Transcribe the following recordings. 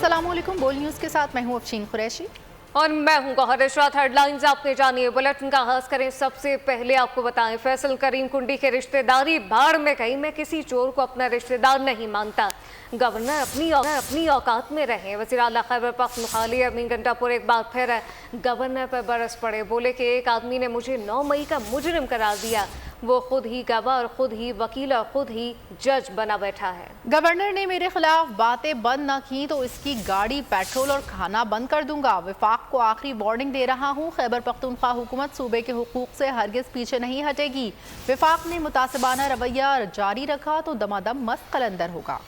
अस्सलामुअलैकुम। बोल न्यूज़ के साथ मैं हूँ अफशीन कुरैशी और मैं हूं गौहर इशरात। हेडलाइंस आपने जानिए, बुलेटिन का आगाज करें। सबसे पहले आपको बताएं, फैसल करीम कुंडी के रिश्तेदारी भाड़ में गई। मैं किसी चोर को अपना रिश्तेदार नहीं मानता। गवर्नर अपनी औकात में रहे। वज़ीर आला खैबर पख्तूनख्वा अली अमीन गंडापुर एक बार फिर गवर्नर पर बरस पड़े। बोले कि एक आदमी ने मुझे 9 मई का मुजरिम करार दिया। वो खुद ही गवाह और खुद ही वकील और खुद ही जज बना बैठा है। गवर्नर ने मेरे खिलाफ बातें बंद न की तो इसकी गाड़ी, पेट्रोल और खाना बंद कर दूंगा। वफाक को आखिरी वार्निंग दे रहा हूँ। खैबर पख्तूनख्वा हुकूमत सूबे के हुकूक से हरगिज पीछे नहीं हटेगी। वफाक ने मुतासिबाना रवैया जारी रखा तो दमादम मस्त कलंदर होगा।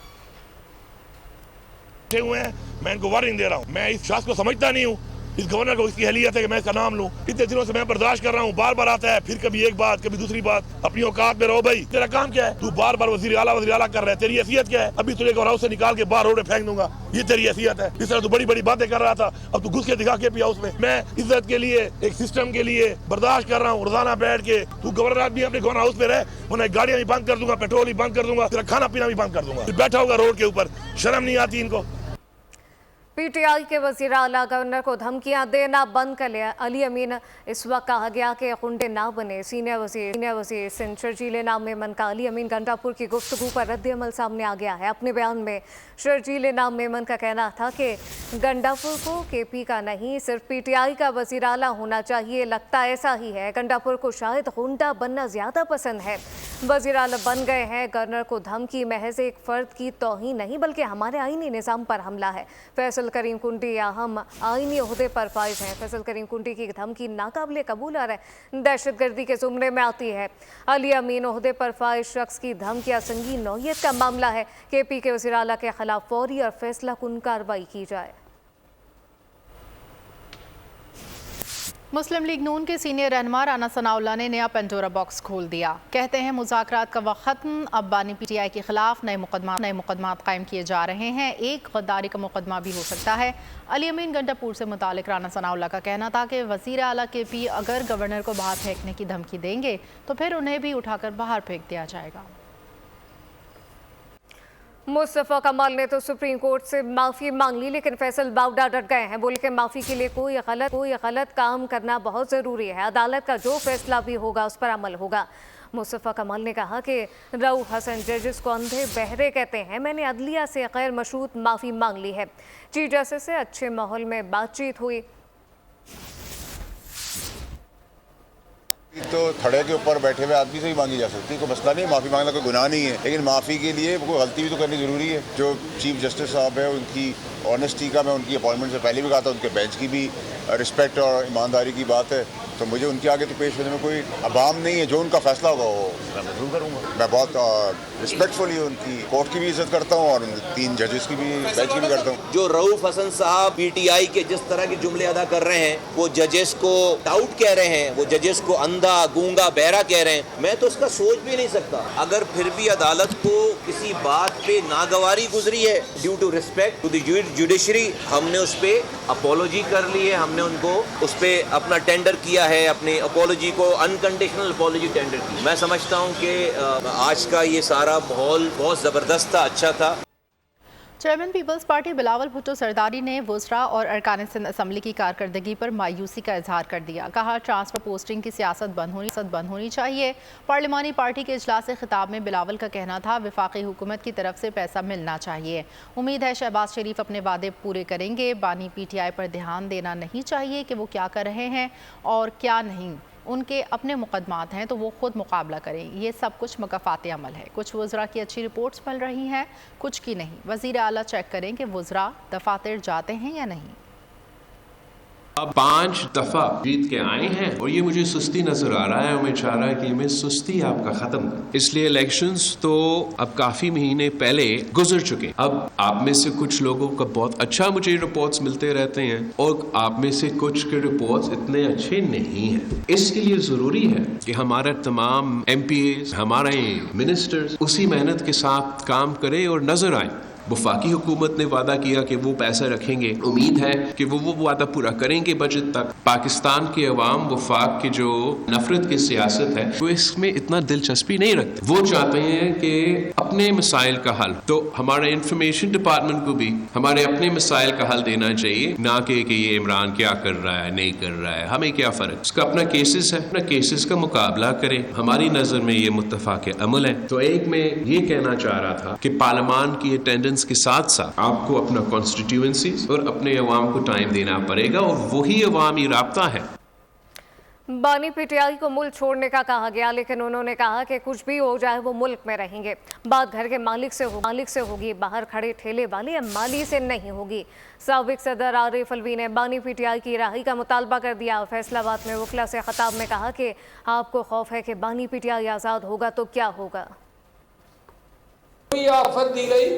मैं इनको वार्निंग दे रहा हूँ। मैं इस शख्स को समझता नहीं हूँ, इस गवर्नर को इसकी अहलियत है कि मैं इसका नाम लूं। इतने दिनों से मैं बर्दाश्त कर रहा हूँ। बार बार आता है, फिर कभी एक बात, कभी दूसरी बात। अपनी औकात में रहो भाई। तेरा काम क्या है? तू बार बार वजीर आला कर रहा है। तेरी हैसियत क्या है? अभी तुझे हाउस से निकाल के बाहर रोड पे फेंक दूंगा। ये तेरी हैसियत है? इस तरह तू बड़ी बड़ी बातें कर रहा था, अब तू घुस के दिखा के भी हाउस में। मैं इज्जत के लिए, एक सिस्टम के लिए बर्दाश्त कर रहा हूँ। रोजाना बैठ के तू गवर्नर आदमी अपने गवर्नर हाउस में रह, वरना गाड़ियां भी बंद कर दूंगा, पेट्रोल भी बंद कर दूंगा, तेरा खाना पीना भी बंद कर दूंगा। बैठा होगा रोड के ऊपर, शर्म नहीं आती इनको? पीटीआई के वज़ीर आला गवर्नर को धमकियां देना बंद कर लिया। अली अमीन इस वक्त कहा गया कि गुंडे ना बने। सीनियर वज़ीर सिंध शर्जील नाम मेमन का अली अमीन गंडापुर की गुफ्तगू पर रद्द-ए-अमल सामने आ गया है। अपने बयान में शर्जील नाम मेमन का कहना था कि गंडापुर को केपी का नहीं, सिर्फ पीटीआई का वज़ीर आला होना चाहिए। लगता ऐसा ही है। गंडापुर को शायद गुंडा बनना ज़्यादा पसंद है। वज़ीर आला बन गए हैं। गवर्नर को धमकी महज एक फ़र्द की तौहीन नहीं बल्कि हमारे आईनी निज़ाम पर हमला है। फैसल करीम कुंडी अहम आईनी ओहदे पर फाइज हैं। फैसल करीम कुंडी की धमकी नाकाबिले कबूल और दहशतगर्दी के जुमरे में आती है। अली अमीन ओहदे पर फाइज शख्स की धमकियां संगीन नौयत का मामला है। केपी के वज़ीर आला के खिलाफ फौरी और फैसला कुन कार्रवाई की जाए। मुस्लिम लीग नून के सीनियर रहनुमा राना सनाउल्लाह ने नया पेंडोरा बॉक्स खोल दिया। कहते हैं मुज़ाकरात का वक्त खत्म, अब बानी पीटीआई के खिलाफ नए मुकदमात कायम किए जा रहे हैं। एक गद्दारी का मुकदमा भी हो सकता है। अली अमीन गंडापुर से मुतालिक राना सनाउल्लाह का कहना था कि वज़ीर आला केपी अगर गवर्नर को बाहर फेंकने की धमकी देंगे तो फिर उन्हें भी उठाकर बाहर फेंक दिया जाएगा। मुस्तफ़ा कमाल ने तो सुप्रीम कोर्ट से माफ़ी मांग ली, लेकिन फैसल बावड़ा डट गए हैं। बोले कि माफ़ी के लिए कोई गलत काम करना बहुत ज़रूरी है। अदालत का जो फैसला भी होगा उस पर अमल होगा। मुस्तफ़ा कमाल ने कहा कि रऊफ़ हसन जजेस को अंधे बहरे कहते हैं। मैंने अदलिया से गैर मशरूत माफ़ी मांग ली है। चीफ जस्टिस से अच्छे माहौल में बातचीत हुई। तो थड़े के ऊपर बैठे हुए आदमी से ही मांगी जा सकती है, कोई मसला नहीं है। माफ़ी मांगना कोई गुनाह नहीं है, लेकिन माफ़ी के लिए कोई गलती भी तो करनी ज़रूरी है। जो चीफ जस्टिस साहब है उनकी ऑनेस्टी का, मैं उनकी अपॉइंटमेंट से पहले भी कहा था, उनके बेंच की भी रिस्पेक्ट और ईमानदारी की बात है। तो मुझे उनके आगे तो पेश होने में कोई अबाम नहीं है। जो उनका फैसला होगा वो मैं मंजूर करूँगा। मैं बहुत रिस्पेक्टफुली उनकी कोर्ट की भी इज्जत करता हूँ और 3 जजेस की भी, बेंच की भी करता हूँ। जो रऊफ हसन साहब पीटीआई के जिस तरह के जुमले अदा कर रहे हैं, वो जजेस को डाउट कह रहे हैं, वो जजेस को अंधा, गूंगा, बहरा कह रहे हैं, मैं तो उसका सोच भी नहीं सकता। अगर फिर भी अदालत को किसी बात पे नागवारी गुजरी है, due to respect to the judiciary, हमने उस पर अपोलॉजी कर ली है। हमने उनको उस पर अपना टेंडर किया है, अपनी अपोलॉजी को अनकंडीशनल अपोलॉजी टेंडर की। मैं समझता हूँ कि आज का ये सारा माहौल बहुत ज़बरदस्त था, अच्छा था। चेयरमैन पीपल्स पार्टी बिलावल भुट्टो सरदारी ने वुज़रा और अरकान सिंध असम्बली की कारकर्दगी पर मायूसी का इजहार कर दिया। कहा ट्रांसफर पोस्टिंग की सियासत बंद होनी चाहिए। पार्लिमानी पार्टी के इजलास खिताब में बिलावल का कहना था वफाकी हुकूमत की तरफ से पैसा मिलना चाहिए। उम्मीद है शहबाज शरीफ अपने वादे पूरे करेंगे। बानी पीटीआई पर ध्यान देना नहीं चाहिए कि वो क्या कर रहे हैं और क्या नहीं। उनके अपने मुकदमात हैं तो वो खुद मुकाबला करें। ये सब कुछ मकफ़ात अमल है। कुछ वज़रा की अच्छी रिपोर्ट्स मिल रही हैं, कुछ की नहीं। वज़ीर आला चेक करें कि वज़रा दफातर जाते हैं या नहीं। अब 5 दफा जीत के आए हैं और ये मुझे सुस्ती नजर आ रहा है और मैं चाह रहा है कि मैं सुस्ती आपका खत्म कर। इसलिए इलेक्शंस तो अब काफी महीने पहले गुजर चुके। अब आप में से कुछ लोगों का बहुत अच्छा मुझे रिपोर्ट्स मिलते रहते हैं और आप में से कुछ के रिपोर्ट्स इतने अच्छे नहीं हैं। इसके लिए जरूरी है कि हमारा तमाम MPAs, हमारे मिनिस्टर्स उसी मेहनत के साथ काम करें और नजर आए वफाकी हुकूमत ने वादा किया कि वो पैसा रखेंगे, उम्मीद है कि वो वादा पूरा करेंगे बजट तक। पाकिस्तान के अवाम वफाक की जो नफरत की सियासत है वो इसमें इतना दिलचस्पी नहीं रखते। वो चाहते हैं कि अपने मसाइल का हल, तो हमारे इंफॉर्मेशन डिपार्टमेंट को भी हमारे अपने मसाइल का हल देना चाहिए, ना कि ये इमरान क्या कर रहा है नहीं कर रहा है, हमें क्या फ़र्क। उसका अपना केसेस है, अपना केसेस का मुकाबला करें। हमारी नज़र में ये मुत्तफ़ाक़ अमल है। तो एक मैं ये कहना चाह रहा था कि पार्लियामान की अटेंडेंस के साथ साथ आपको अपना कॉन्स्टिट्यूएंसीज और अपने अवाम को टाइम देना पड़ेगा, और वही अवामी राब्ता है। बानी पीटीआई को मुल्क छोड़ने का कहा गया, लेकिन उन्होंने कहा कि कुछ भी हो जाए वो मुल्क में रहेंगे। बात घर के मालिक से होगी, बाहर खड़े ठेले वाले या माली से नहीं होगी। साबिक सदर आरिफ अलवी ने बानी पीटीआई की रिहाई का मुतालबा कर दिया। फैसलाबाद में वकला से खिताब में कहा कि आपको खौफ है कि बानी पीटीआई आज़ाद होगा तो क्या होगा। ये ऑफर दी गई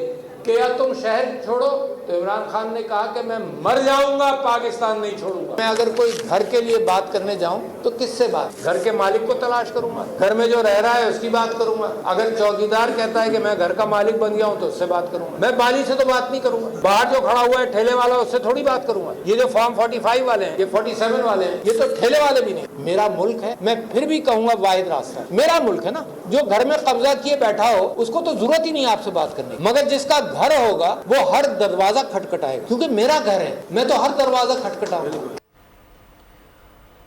कि या तुम शहर छोड़ो, तो इमरान खान ने कहा कि मैं मर जाऊंगा, पाकिस्तान नहीं छोड़ूंगा। मैं अगर कोई घर के लिए बात करने जाऊं तो किससे बात? घर के मालिक को तलाश करूंगा, घर में जो रह रहा है उसकी बात करूंगा। अगर चौकीदार कहता है कि मैं घर का मालिक बन गया हूं तो उससे बात करूंगा। मैं बाली से तो बात नहीं करूंगा। बाहर जो खड़ा हुआ है ठेले वाला, उससे थोड़ी बात करूंगा। ये जो फॉर्म 45 वाले हैं, ये 47 वाले हैं, ये तो ठेले वाले भी नहीं। मेरा मुल्क है, मैं फिर भी कहूंगा वाहिद रास्ता मेरा मुल्क है ना। जो घर में कब्जा किए बैठा हो उसको तो जरूरत ही नहीं आपसे बात करने, मगर जिसका घर होगा वो हर दरवाजा खटखटाएगा, क्योंकि मेरा घर है, मैं तो हर दरवाजा खटखटाऊंगा।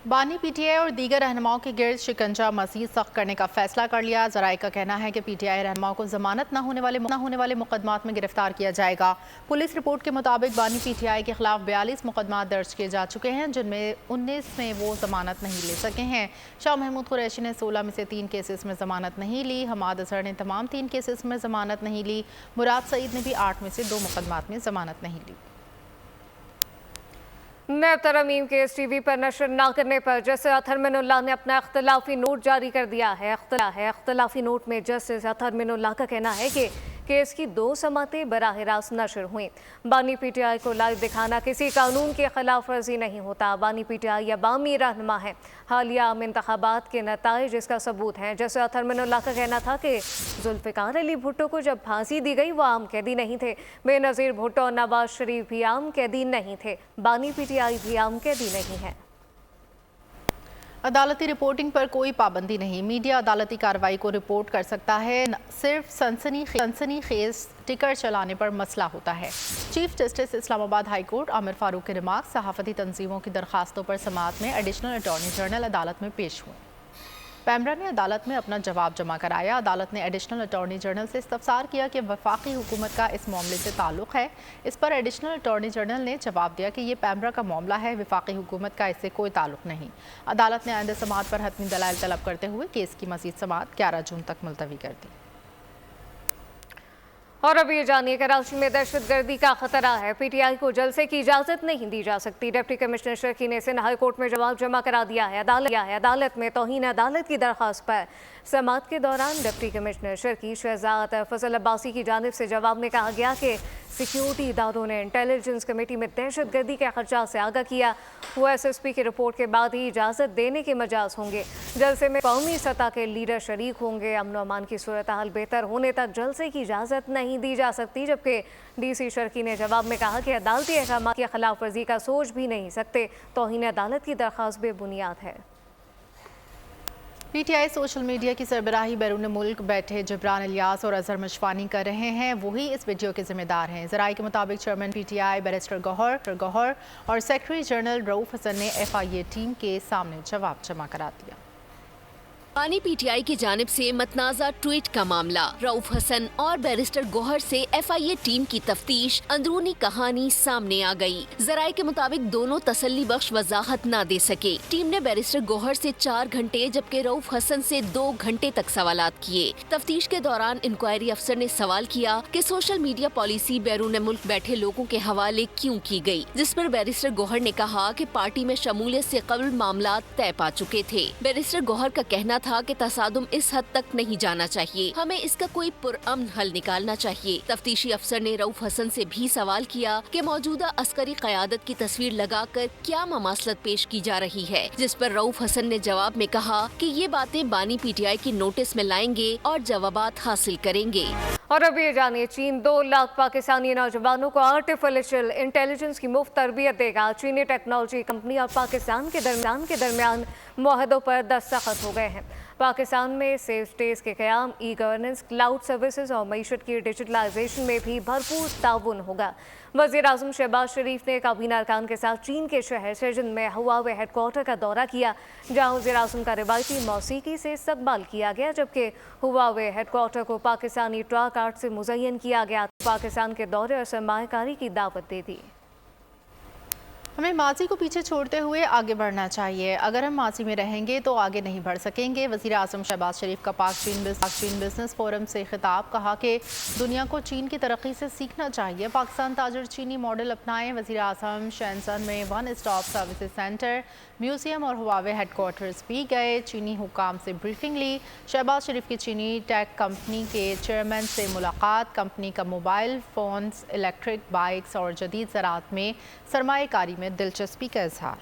बानी पीटीआई और दीगर रहनुमाओं के गिर्द शिकंजा मज़ीद सख्त करने का फैसला कर लिया। ज़राए का कहना है कि पीटीआई रहनुमाओं को जमानत न होने वाले मुकदमात में गिरफ्तार किया जाएगा। पुलिस रिपोर्ट के मुताबिक बानी पीटीआई के खिलाफ 42 मुकदमात दर्ज किए जा चुके हैं, जिनमें 19 में वो जमानत नहीं ले सके हैं। शाह महमूद कुरैशी ने 16 में से 3 केसेस में जमानत नहीं ली। हमाद अजहर ने तमाम 3 केसेस में जमानत नहीं ली। मुराद सईद ने भी 8 में से 2 मुकदमात में जमानत नहीं ली। नैब तरमीम के टीवी पर नशर न करने पर जस्टिस अतहर मिनुल्लाह ने अपना इख्तलाफी नोट जारी कर दिया है। इख्तलाफी नोट में जस्टिस अतहर मिनुल्लाह का कहना है कि केस की 2 समातें बराह रास्त नशर हुई। बानी पीटीआई को लाइव दिखाना किसी कानून की खिलाफ वर्जी नहीं होता। बानी पीटीआई या बामी रहनुमा है, हालिया आम इंतखाबात के नताइज इसका सबूत हैं। जैसे अतहर मिनुल्लाह का कहना था कि जुल्फ़िकार अली भुट्टो को जब फांसी दी गई वो आम कैदी नहीं थे। बेनज़ीर भुट्टो और नवाज शरीफ भी आम कैदी नहीं थे। बानी पीटीआई भी आम कैदी नहीं है। अदालती रिपोर्टिंग पर कोई पाबंदी नहीं। मीडिया अदालती कार्रवाई को रिपोर्ट कर सकता है, सिर्फ सनसनीखेज टिकर चलाने पर मसला होता है। Chief justice Islamabad high court Aamir Farooq के रिमार्क सहाफ़ती तंजीमों की दरखास्तों पर समाअत में एडिशनल अटॉर्नी जनरल अदालत में पेश हुए। पैमरा ने अदालत में अपना जवाब जमा कराया। अदालत ने एडिशनल अटॉर्नी जनरल से इस्तफसार किया कि वफाकी हुकूमत का इस मामले से ताल्लुक़ है। इस पर एडिशनल अटॉर्नी जनरल ने जवाब दिया कि ये पैमरा का मामला है, वफाकी हुकूमत का इससे कोई ताल्लुक़ नहीं। अदालत ने आइंदा समाअत पर हतमी दलाइल तलब करते हुए केस की मज़ीद समाअत 11 जून तक मुलतवी कर दी। और अब ये जानिए कराची में दहशतगर्दी का खतरा है, पीटीआई को जलसे की इजाज़त नहीं दी जा सकती। डिप्टी कमिश्नर शर्की ने सिंध हाई कोर्ट में जवाब जमा करा दिया है। अदालत में तौहीन अदालत की दरख्वास्त पर समाअत के दौरान डिप्टी कमिश्नर शर्की शहजाद फजल अब्बासी की जानिब से जवाब में कहा गया कि सिक्योरिटी इदारों ने इंटेलिजेंस कमेटी में दहशतगर्दी के खर्चा से आगाह किया। वो SSP की रिपोर्ट के बाद ही इजाज़त देने के मजाज होंगे। जलसे में कौमी सतह के लीडर शरीक होंगे। अमन अमान की सूरत हाल बेहतर होने तक जलसे की इजाज़त नहीं दी जा सकती। जबकि DC शर्की ने जवाब में कहा कि अदालती अहकाम की खिलाफ वर्जी का सोच भी नहीं सकते। तौहीन अदालत की दरख्वास्त बेबुनियाद है। पीटीआई सोशल मीडिया की सरबराही बैरून मुल्क बैठे जिब्रान इलियास और अजहर मशवानी कर रहे हैं, वही इस वीडियो के जिम्मेदार हैं। ज़राए के मुताबिक चेयरमैन पीटीआई बैरिस्टर गौहर और सेक्रेटरी जनरल रऊफ हसन ने FIA टीम के सामने जवाब जमा करा दिया। बानी पीटीआई की जानिब से मतनाज़ा ट्वीट का मामला, रऊफ हसन और बैरिस्टर गौहर से FIA टीम की तफ्तीश, अंदरूनी कहानी सामने आ गई। ज़राए के मुताबिक दोनों तसल्ली बख्श वजाहत न दे सके। टीम ने बैरिस्टर गौहर से 4 घंटे जबकि रऊफ हसन से 2 घंटे तक सवालात किए। तफ्तीश के दौरान इंक्वायरी अफसर ने सवाल किया कि सोशल मीडिया पॉलिसी बैरून मुल्क बैठे लोगों के हवाले क्यों की गई, जिस पर बैरिस्टर गौहर ने कहा कि पार्टी में शमूलियत से कबल मामला तय पा चुके थे। बैरिस्टर गौहर का कहना था कि तसादुम इस हद तक नहीं जाना चाहिए, हमें इसका कोई पुरअमन हल निकालना चाहिए। तफ्तीशी अफसर ने रऊफ हसन से भी सवाल किया कि मौजूदा अस्करी क़यादत की तस्वीर लगाकर क्या ममासलत पेश की जा रही है, जिस पर रऊफ हसन ने जवाब में कहा कि ये बातें बानी पीटीआई की नोटिस में लाएंगे और जवाबात हासिल करेंगे। और अब ये जानिए, चीन 2 लाख पाकिस्तानी नौजवानों को आर्टिफिशियल इंटेलिजेंस की मुफ्त तरबियत देगा। चीनी टेक्नोलॉजी कंपनी और पाकिस्तान के दरमियान मुआहदों पर दस्तखत हो गए हैं। पाकिस्तान में सेफ स्पेस के क़याम, ई गवर्नेंस, क्लाउड सर्विसेज और मईशत की डिजिटलाइजेशन में भी भरपूर ताउन होगा। वज़ीर आज़म शहबाज शरीफ ने काबीना अरकान के साथ चीन के शहर शेजिन में हुआवे हेडक्वार्टर का दौरा किया, जहां वज़ीर आज़म का रिवायती मौसीकी से इस्तकबाल किया गया, जबकि हुआवे हेडक्वार्टर को पाकिस्तानी ट्रक आर्ट से मुज़य्यन किया गया। पाकिस्तान के दौरे और सरमायाकारी की दावत दे दी। हमें माजी को पीछे छोड़ते हुए आगे बढ़ना चाहिए। अगर हम माजी में रहेंगे तो आगे नहीं बढ़ सकेंगे। वज़ीर आज़म शहबाज शरीफ का पाक चीन बिजनेस फोरम से खिताब। कहा कि दुनिया को चीन की तरक्की से सीखना चाहिए। पाकिस्तान ताजर चीनी मॉडल अपनाएं। वज़ीर आज़म शेंजन में 1 स्टॉप सर्विसेज सेंटर, म्यूजियम और हुआवे हेडक्वार्टर्स भी गए। चीनी हुकाम से ब्रीफिंग ली। शहबाज शरीफ की चीनी टेक कंपनी के चेयरमैन से मुलाकात। कंपनी का मोबाइल फ़ोन्स, इलेक्ट्रिक बाइक्स और जदीद ज़राअत में सरमायाकारी में दिलचस्पी का इजहार।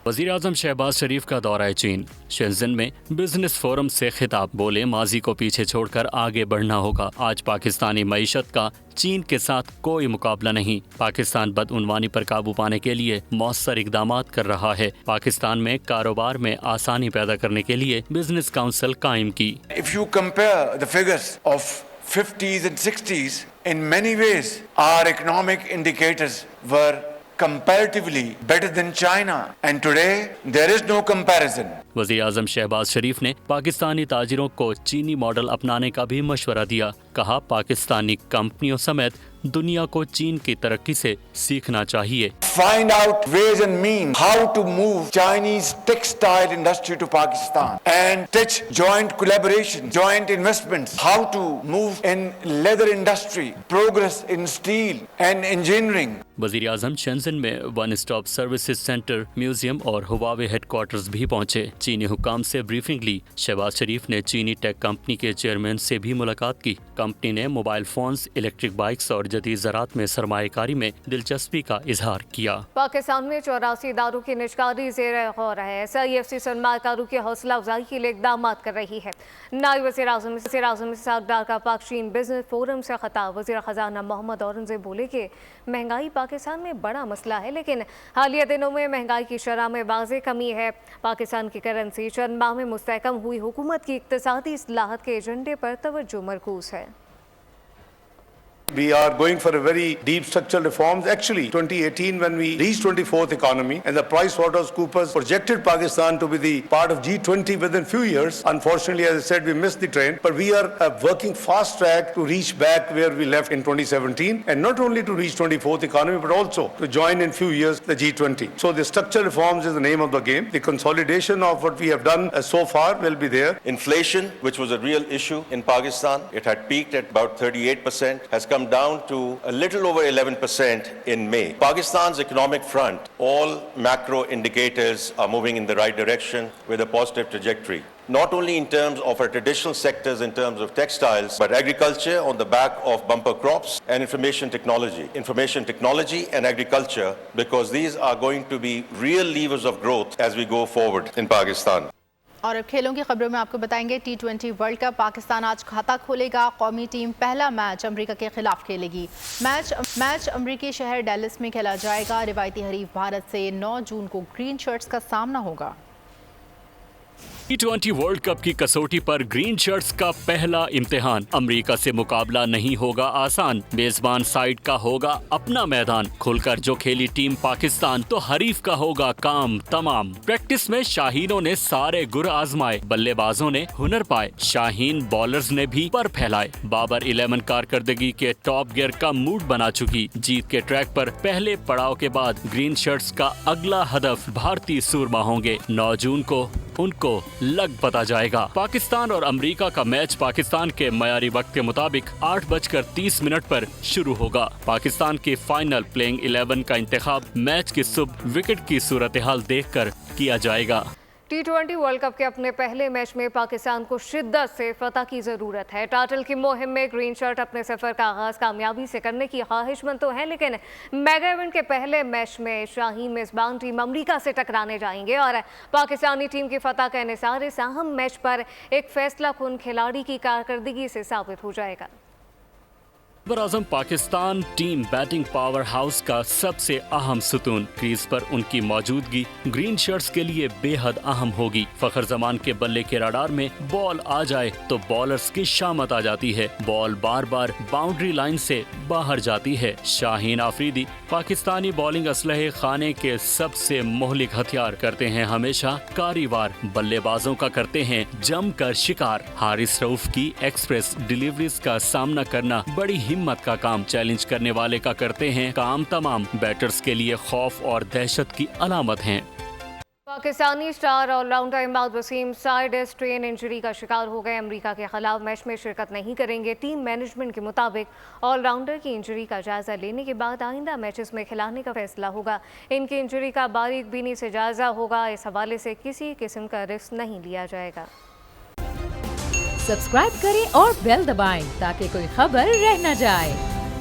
वज़ीर आज़म शहबाज शरीफ का दौरा चीन। शेंजन में बिजनेस फोरम से खिताब। बोले, माजी को पीछे छोड़कर आगे बढ़ना होगा। आज पाकिस्तानी मईशत का चीन के साथ कोई मुकाबला नहीं। पाकिस्तान बदउनवानी पर काबू पाने के लिए मौसर इकदामात कर रहा है। पाकिस्तान में कारोबार में आसानी पैदा करने के लिए बिजनेस काउंसिल कायम की। If you compare the figures of 50s and 60s, in many ways our economic indicators were comparatively better than China, and today there is no comparison. वज़ीर आज़म शहबाज शरीफ ने पाकिस्तानी ताजिरों को चीनी मॉडल अपनाने का भी मशवरा दिया। कहा, पाकिस्तानी कंपनियों समेत दुनिया को चीन की तरक्की से सीखना चाहिए। Find out ways and means how to move Chinese textile industry to Pakistan and touch joint collaboration, joint investments, how to move in leather industry, progress in steel and engineering. वज़ीर आज़म शेंजन में 1 stop services centre, museum और Huawei headquarters भी पहुंचे। चीनी हुकाम से briefing ली। शहबाज शरीफ ने चीनी टेक कंपनी के चेयरमैन से भी मुलाकात की। कंपनी ने मोबाइल फोन्स, इलेक्ट्रिक बाइक्स और जदीद ज़राअत में सरमायाकारी में दिलचस्पी का इजहार किया। पाकिस्तान में 84 इदारों की निजकारी ज़ेर गौर है। SIFC सरमायाकारों की हौसला अफजाई के लिए इक़दाम कर रही है। नायब वज़ीर आज़म इस्हाक़ का पाक चीन बिजनेस फोरम से खिताब। वज़ीर ख़जाना मोहम्मद औरंगज़ेब बोले कि महंगाई पाकिस्तान में बड़ा मसला है, लेकिन हालिया दिनों में महंगाई की शरह में वाज़ेह कमी है। पाकिस्तान की करेंसी चंद माह में मुस्तहकम हुई हुकूमत की इक़्तिसादी इस्लाहत के एजेंडे पर तवज्जो मरकूज़ है। We are going for a very deep structural reforms. Actually, 2018 when we reached 24th economy and the PricewaterhouseCoopers projected Pakistan to be the part of G20 within few years. Unfortunately, as I said, we missed the train. But we are working fast track to reach back where we left in 2017, and not only to reach 24th economy, but also to join in few years the G20. So the structural reforms is the name of the game. The consolidation of what we have done so far will be there. Inflation, which was a real issue in Pakistan, it had peaked at about 38%, has come down to a little over 11% in May. Pakistan's economic front, all macro indicators are moving in the right direction with a positive trajectory. Not only in terms of our traditional sectors in terms of textiles, but agriculture on the back of bumper crops and information technology and agriculture, because these are going to be real levers of growth as we go forward in Pakistan. और अब खेलों की खबरों में आपको बताएंगे T20 world cup. Pakistan आज खाता खोलेगा। कौमी टीम पहला मैच अमेरिका के खिलाफ खेलेगी। मैच अमेरिकी शहर डैलस में खेला जाएगा। रिवायती हरीफ भारत से 9 जून को ग्रीन शर्ट्स का सामना होगा। T20 वर्ल्ड कप की कसौटी पर ग्रीन शर्ट्स का पहला इम्तिहान। अमेरिका से मुकाबला नहीं होगा आसान। मेजबान साइड का होगा अपना मैदान। खुलकर जो खेली टीम पाकिस्तान, तो हरीफ का होगा काम तमाम। प्रैक्टिस में शाहीनों ने सारे गुर आजमाए, बल्लेबाजों ने हुनर पाए, शाहीन बॉलर्स ने भी पर फैलाए। बाबर 11 कारकर्दगी के टॉप गियर का मूड बना चुकी। जीत के ट्रैक पर पहले पड़ाव के बाद ग्रीन शर्ट्स का अगला हदफ भारतीय सूरमा होंगे। 9 जून को उनको लग पता जाएगा। पाकिस्तान और अमेरिका का मैच पाकिस्तान के मयारी वक्त के मुताबिक 8:30 पर शुरू होगा। पाकिस्तान के फाइनल प्लेइंग 11 का इंतखाब मैच की सुबह विकेट की सूरत हाल देखकर किया जाएगा। T20 वर्ल्ड कप के अपने पहले मैच में पाकिस्तान को शिद्दत से फतह की ज़रूरत है। टाइटल की मुहिम में ग्रीन शर्ट अपने सफ़र का आगाज़ कामयाबी से करने की ख्वाहिशमंद तो है, लेकिन मेगा इवेंट के पहले मैच में शाहीन मेज़बान टीम अमरीका से टकराने जाएंगे और पाकिस्तानी टीम की फतह का इन्हिसार इस अहम मैच पर एक फैसला कुन खिलाड़ी की कारकर्दगी से साबित हो जाएगा। बरआज़म Pakistan team batting power house का सबसे अहम सुतून। क्रीज पर उनकी मौजूदगी ग्रीन शर्ट्स के लिए बेहद अहम होगी। फखर जमान के बल्ले के रडार में बॉल आ जाए तो बॉलर्स की शामत आ जाती है। बॉल बार बार बाउंड्री लाइन से बाहर जाती है। शाहीन आफरीदी पाकिस्तानी बॉलिंग असलहे खाने के सबसे मोहलिक हथियार, करते हैं हमेशा कारीवार। बल्लेबाजों का करते हैं जमकर शिकार। हारिस रऊफ की एक्सप्रेस डिलीवरीज का सामना करना बड़ी हिम्मत का काम। चैलेंज करने वाले का करते हैं काम तमाम। बैटर्स के लिए खौफ और दहशत की अलामत हैं। Pakistani star allrounder Imad Wasim side strain injury का शिकार हो गए। अमेरिका के खिलाफ मैच में शिरकत नहीं करेंगे। टीम मैनेजमेंट के मुताबिक ऑलराउंडर की इंजरी का जायजा लेने के बाद आइंदा मैचेस में खिलाने का फैसला होगा। इनकी इंजरी का बारीक बीनी से जायजा होगा। इस हवाले से किसी किस्म का रिस्क नहीं लिया जाएगा। सब्सक्राइब करें और बेल दबाएं ताकि कोई खबर रह न जाए।